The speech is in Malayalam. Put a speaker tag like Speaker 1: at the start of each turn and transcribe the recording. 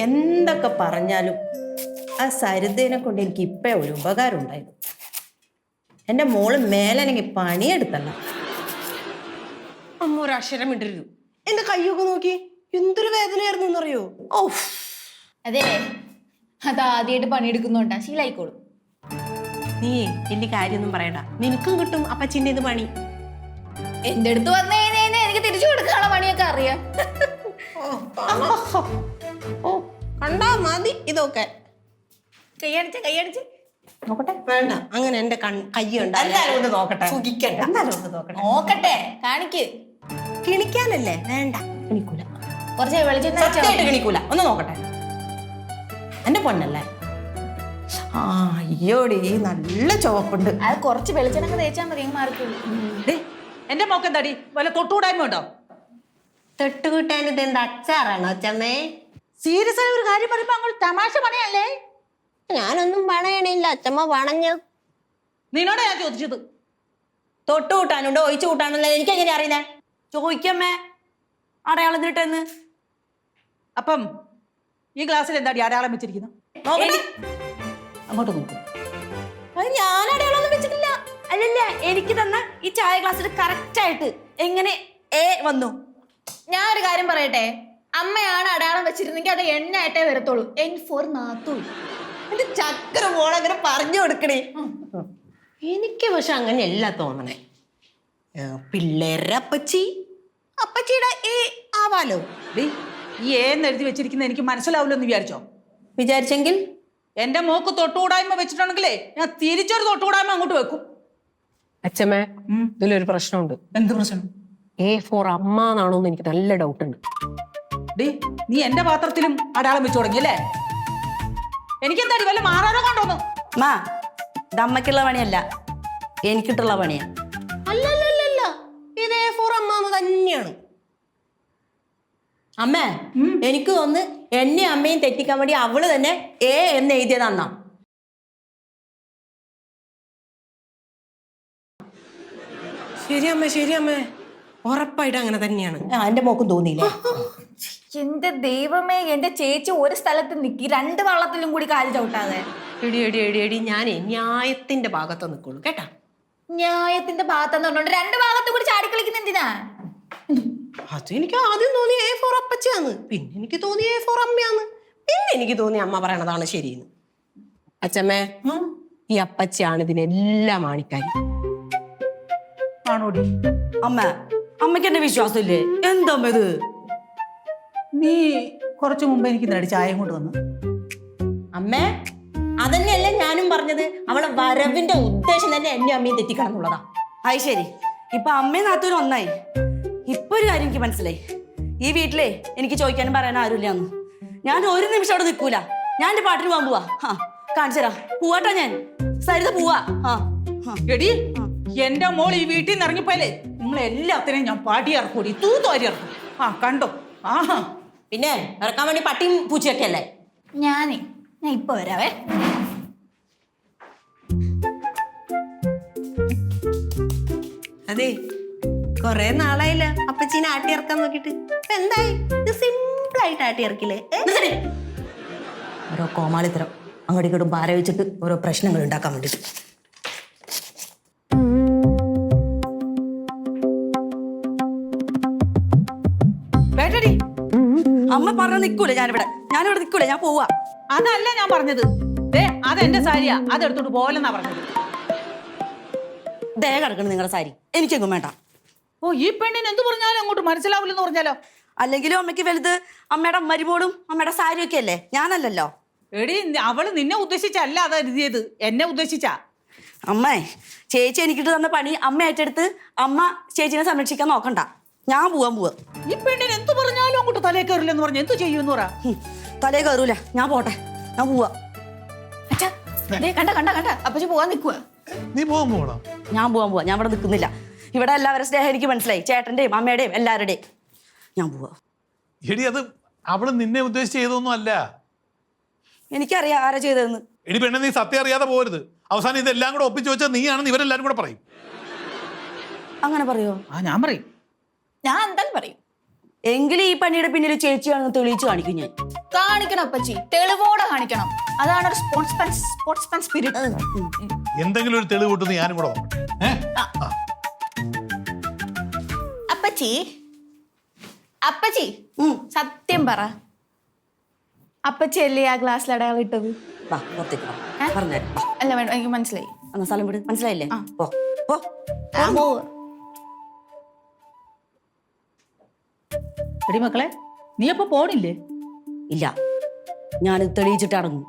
Speaker 1: എന്തൊക്കെ പറഞ്ഞാലും ആ സരിതേനെ കൊണ്ട് എനിക്ക് ഇപ്പേ ഒരു ഉപകാരം ഉണ്ടായിരുന്നു. എൻ്റെ മോള് മേലെനിക്ക് പണിയെടുത്തല്ല.
Speaker 2: അമ്മ ഒരു അക്ഷരം ഇടരുത്. എന്റെ കയ്യൊക്കെ നോക്കി എന്തൊരു വേദനയായിരുന്നു എന്നറിയോ?
Speaker 1: ഓ
Speaker 3: അതെ, അത് ആദ്യമായിട്ട് പണിയെടുക്കുന്നുണ്ടാ, ശീലായിക്കോളും.
Speaker 2: നീ വലിയ കാര്യമൊന്നും പറയണ്ട, നിനക്കും കിട്ടും അപ്പച്ചിന്റെ ഇത് പണി.
Speaker 3: എന്റെ അടുത്ത് വന്നു കഴിഞ്ഞാൽ എനിക്ക് തിരിച്ചു കൊടുക്കാനുള്ള പണിയൊക്കെ അറിയാം.
Speaker 2: ഓ കണ്ടാ മതി ഇതൊക്കെ.
Speaker 3: കൈയടിച്ച്
Speaker 1: നോക്കട്ടെ.
Speaker 2: വേണ്ട, അങ്ങനെ എന്റെ കൈ
Speaker 1: എന്തായാലും ഒന്ന് നോക്കട്ടെ.
Speaker 2: സുഖിക്കണ്ട.
Speaker 1: എന്തായാലും ഒന്ന് നോക്കട്ടെ.
Speaker 3: നോക്കട്ടെ, കാണിക്ക്.
Speaker 2: കിണിക്കാനല്ലേ? വേണ്ട.
Speaker 1: കിണിക്കൂല.
Speaker 3: കുറച്ച് വെളിച്ചെണ്ണ
Speaker 1: സത്യമായിട്ട് കിണിക്കൂല. ഒന്ന് നോക്കട്ടെ. എന്റെ പൊന്നല്ലേ? ആ അയ്യോടി നല്ല ചുവപ്പുണ്ട്.
Speaker 3: അത് കുറച്ച് വെളിച്ചെണ്ണ തേച്ചാൽ മതി, മാർക്കുള്ളൂ.
Speaker 4: എന്റെ മോക്കെന്താടി വല്ല തൊട്ടുകൂടായ്മ ഉണ്ടോ?
Speaker 2: തൊട്ടുകൂട്ടാൻ ഇത് എന്താ അച്ചാറാണോ അച്ഛമ്മേ?
Speaker 4: സീരിയസ് ആയ ഒരു കാര്യം പറയുമ്പോ അങ്ങ് തമാശ പണിയല്ലേ?
Speaker 2: ഞാനൊന്നും പണയണില്ല, അച്ഛമ്മ പണഞ്ഞു.
Speaker 4: നിന്നോട് ഞാൻ ചോദിച്ചത്.
Speaker 1: തൊട്ട് കൂട്ടാനുണ്ടോ ഒഴിച്ചു കൂട്ടാനുണ്ടോ എനിക്ക് എങ്ങനെ അറിയുന്നേ?
Speaker 4: ചോദിക്കമ്മേ അടയാളം തിട്ടെന്ന്. അപ്പം ഈ ഗ്ലാസ്സിൽ എന്താടി അടയാളം വെച്ചിരിക്കുന്നു? അങ്ങോട്ട് നോക്കൂ.
Speaker 1: അത് ഞാൻ അടയാളമൊന്നും വെച്ചിട്ടില്ല.
Speaker 5: അല്ലല്ല, എനിക്ക് തന്ന ഈ ചായ ഗ്ലാസ്സിൽ കറക്റ്റ് ആയിട്ട് എങ്ങനെ എ വന്നു?
Speaker 3: ഞാൻ ഒരു കാര്യം പറയട്ടെ, അമ്മയാണ് അടയാളം വെച്ചിരുന്നെങ്കിൽ അത് എണ്ണയായിട്ടേ വരത്തുള്ളൂ. എൻ ഫോർ നാത്തു.
Speaker 1: എന്റെ ചക്കര മോളങ്ങനെ പറഞ്ഞു കൊടുക്കണേ.
Speaker 2: എനിക്ക് പക്ഷെ അങ്ങനെയല്ല തോന്നണേ. പിള്ളേരുടെ അപ്പച്ചി അപ്പച്ചിയുടെ ഈ ആവാലോ.
Speaker 4: ഈ ഏന്ന് എഴുതി വെച്ചിരിക്കുന്നത് എനിക്ക് മനസ്സിലാവില്ലോ എന്ന് വിചാരിച്ചോ?
Speaker 1: വിചാരിച്ചെങ്കിൽ
Speaker 4: എന്റെ മോക്ക് തൊട്ടുകൂടായ്മ വെച്ചിട്ടുണ്ടെങ്കിലേ ഞാൻ തിരിച്ചൊരു തൊട്ടുകൂടായ്മ അങ്ങോട്ട് വെക്കും.
Speaker 6: അച്ഛമ്മേ, ഇതിലൊരു പ്രശ്നമുണ്ട്.
Speaker 4: എന്ത് പ്രശ്നം?
Speaker 6: A4 അമ്മ എന്നാണോന്ന് എനിക്ക് നല്ല ഡൗട്ട് ഉണ്ട്.
Speaker 4: നീ എന്റെ പാത്രത്തിലും അടയാളം വെച്ചു തുടങ്ങിയല്ലേ? എനിക്കെന്താടി വല്ല മാറാനോ കൊണ്ടോന്നു?
Speaker 5: മാ, ഇത് അമ്മയ്ക്കുള്ള പണിയല്ല, എനിക്കിട്ടുള്ള പണിയാ.
Speaker 2: അല്ലല്ലല്ല, ഇത് A4 അമ്മ തന്നെയാണ്.
Speaker 1: അമ്മേ എനിക്ക് തോന്നുന്നു എന്നെ അമ്മയും തെറ്റിക്കാൻ വേണ്ടി അവള് തന്നെ എ എന്ന് എഴുതിയതാന്നാ.
Speaker 2: ശരിയമ്മേ, ഉറപ്പായിട്ട് അങ്ങനെ തന്നെയാണ്.
Speaker 1: എന്റെ മോക്കും തോന്നിയില്ലേ?
Speaker 3: എന്റെ ദൈവമേ, എന്റെ ചേച്ചി ഒരു സ്ഥലത്ത് നിക്കി, രണ്ട് വള്ളത്തിലും കൂടി കാല് ചവിട്ടാതെ.
Speaker 2: എടി ഞാനേ ന്യായത്തിന്റെ ഭാഗത്ത് നിൽക്കുള്ളൂ കേട്ടാ.
Speaker 3: ന്യായത്തിന്റെ ഭാഗത്തെന്ന് പറഞ്ഞോണ്ട് രണ്ട് ഭാഗത്തും കൂടി ചാടിക്കളിക്കുന്ന എന്തിനാ?
Speaker 2: അത് എനിക്ക് ആദ്യം തോന്നി A4 അപ്പച്ചാന്ന്, പിന്നെ എനിക്ക് തോന്നി A4 അമ്മയാന്ന്, പിന്നെ എനിക്ക് തോന്നി അമ്മ പറയണതാണ് ശരിയെന്ന്. അച്ഛമ്മേ, ഈ അപ്പച്ചിയാണ് ഇതിനെല്ലാം ആണിക്കാരി.
Speaker 4: ആണോടി?
Speaker 5: അമ്മ, അമ്മയ്ക്ക് എന്നെ വിശ്വാസമില്ലേ? എന്താമ്മ ഇത്?
Speaker 4: നീ കുറച്ചു മുമ്പ് എനിക്ക് നടി ചായ കൊണ്ട് വന്നു.
Speaker 1: അമ്മേ അതന്നെയല്ലേ ഞാനും പറഞ്ഞത്. അവളെ വരവിന്റെ ഉദ്ദേശം തന്നെ എന്നെ അമ്മയും തെറ്റിക്കണം എന്നുള്ളതാ.
Speaker 5: അത് ശരി, ഇപ്പൊ അമ്മയും നാത്തൂരും ഒന്നായി. ഇപ്പൊ ഒരു കാര്യം എനിക്ക് മനസ്സിലായി, ഈ വീട്ടിലെ എനിക്ക് ചോദിക്കാനും പറയാനും ആരുമില്ലാന്ന്. ഞാൻ ഒരു നിമിഷം അവിടെ നിൽക്കൂല, ഞാൻ എന്റെ പാട്ടിന് പോകാൻ പോവാ. കാണിച്ചരാ, പോവാട്ടോ ഞാൻ. സരിത പോവാ.
Speaker 4: എടി, എന്റെ മോൾ ഈ വീട്ടിൽ നിന്ന് ഇറങ്ങിപ്പോയല്ലേ നിങ്ങളെല്ലാത്തിനെയും ഞാൻ പാട്ടി ഇറക്കൂടി, തൂത്തോരി ഇറക്കും. കണ്ടോ?
Speaker 1: പിന്നെ ഇറക്കാൻ വേണ്ടി പട്ടിയും പൂച്ചയൊക്കെ അല്ലേ?
Speaker 3: ഞാൻ ഇപ്പൊ വരാവേ.
Speaker 2: അതെ, കൊറേ നാളായില്ല അപ്പച്ചീനെ ആട്ടി ഇറക്കാൻ നോക്കിട്ട്. എന്തായി? ഇത് സിമ്പിൾ ആയിട്ട് ആട്ടി ഇറക്കില്ലേ?
Speaker 1: ഓരോ കോമാളിത്തരം അങ്ങോട്ടും ഇങ്ങോട്ടും പാര വെച്ചിട്ട് ഓരോ പ്രശ്നങ്ങൾ ഉണ്ടാക്കാൻ വേണ്ടിട്ട്.
Speaker 5: വേണ്ടടി, അമ്മ പറഞ്ഞ നിക്കൂല, ഞാനിവിടെ നിക്കൂല, ഞാൻ പോവാ.
Speaker 4: അതല്ല ഞാൻ പറഞ്ഞത്. അതെന്റെ സാരിയാ, അതെടുത്തോട്ട് പോലെന്നാ പറഞ്ഞത്.
Speaker 5: ദയ കിടക്കണം നിങ്ങളുടെ സാരി, എനിക്കെങ്ങും വേണ്ട.
Speaker 4: ഈ പെണ്ണിന് എന്ത് പറഞ്ഞാലും അങ്ങോട്ട് മനസ്സിലാവില്ലെന്ന് പറഞ്ഞാലോ?
Speaker 5: അല്ലെങ്കിലും അമ്മയ്ക്ക് വലുത് അമ്മയുടെ മരുമോളും അമ്മയുടെ സാരിയും ഒക്കെ അല്ലേ, ഞാനല്ലല്ലോ.
Speaker 4: എടി, അവള് നിന്നെ ഉദ്ദേശിച്ചല്ല അത് എഴുതിയത്, എന്നെ ഉദ്ദേശിച്ചാ.
Speaker 5: അമ്മേ, ചേച്ചി എനിക്കിട്ട് തന്ന പണി അമ്മ ഏറ്റെടുത്ത് അമ്മ ചേച്ചിനെ സംരക്ഷിക്കാൻ നോക്കണ്ട. ഞാൻ പോവാ.
Speaker 4: ഈ പെണ്ണിന് എന്ത് പറഞ്ഞാലും അങ്ങോട്ട് തലേ കയറില്ലെന്ന് പറഞ്ഞു എന്ത് ചെയ്യുമെന്ന് പറ.
Speaker 5: തലേ കയറൂല, ഞാൻ പോട്ടെ, ഞാൻ പോവാ.
Speaker 3: കണ്ട അപ്പച്ചി പോവാൻ നിക്കുവാ.
Speaker 7: നീ പോവാ?
Speaker 5: ഞാൻ പോവാ, ഞാൻ ഇവിടെ നിൽക്കുന്നില്ല. ഇവിടെ എല്ലാവരുടെ സ്നേഹം എനിക്ക് മനസ്സിലായി, ചേട്ടന്റെയും അമ്മയുടെയും എല്ലാവരുടെയും. ഞാൻ പോവാ.
Speaker 7: എടി, അത് അവള് നിന്നെ ഉദ്ദേശിച്ച് ചെയ്തൊന്നും അല്ല.
Speaker 5: എനിക്കറിയാം ആരാ ചെയ്തതെന്ന്.
Speaker 7: എടി പെണ്ണെ, നീ സത്യം അറിയാതെ പോരുത്. അവസാനം ഇതെല്ലാം കൂടെ ഒപ്പിച്ചു വെച്ചാൽ നീയാണെന്ന് ഇവരെല്ലാരും കൂടെ പറയും.
Speaker 5: അങ്ങനെ പറയോ?
Speaker 4: ഞാൻ പറയും.
Speaker 3: ഞാൻ എന്തായാലും പറയും.
Speaker 5: എങ്കിലും ഈ പണിയുടെ പിന്നിൽ ചേച്ചിയാണെന്ന് തെളിയിച്ച് കാണിക്കും ഞാൻ.
Speaker 3: കാണിക്കണം അപ്പച്ചി, തെളിവോടെ കാണിക്കണം. അതാണ് ഒരു സ്പോർട്സ്മാൻ സ്പിരിറ്റ്.
Speaker 7: എന്തെങ്കിലും ഒരു തെളിവ് കിട്ടുന്ന ഞാനും കൂടെ നോക്കട്ടെ.
Speaker 3: അപ്പച്ചി അപ്പച്ചി സത്യം പറ, അപ്പച്ചി അല്ലേ ആ ഗ്ലാസ്സിൽ അടയാളം ഇട്ടത്?
Speaker 5: വാ പുറത്തേക്ക് വാ. പറഞ്ഞുതരാം. വാ.
Speaker 3: അല്ല വേണ്ട, എനിക്ക് മനസ്സിലായി.
Speaker 5: എന്നാ സ്ഥലം വിട്. മനസ്സിലായില്ലേ? പോ പോ.
Speaker 4: എടി മക്കളെ, നീ അപ്പൊ പോണില്ലേ?
Speaker 5: ഇല്ല, ഞാനിത് തെളിയിച്ചിട്ട് അടങ്ങും.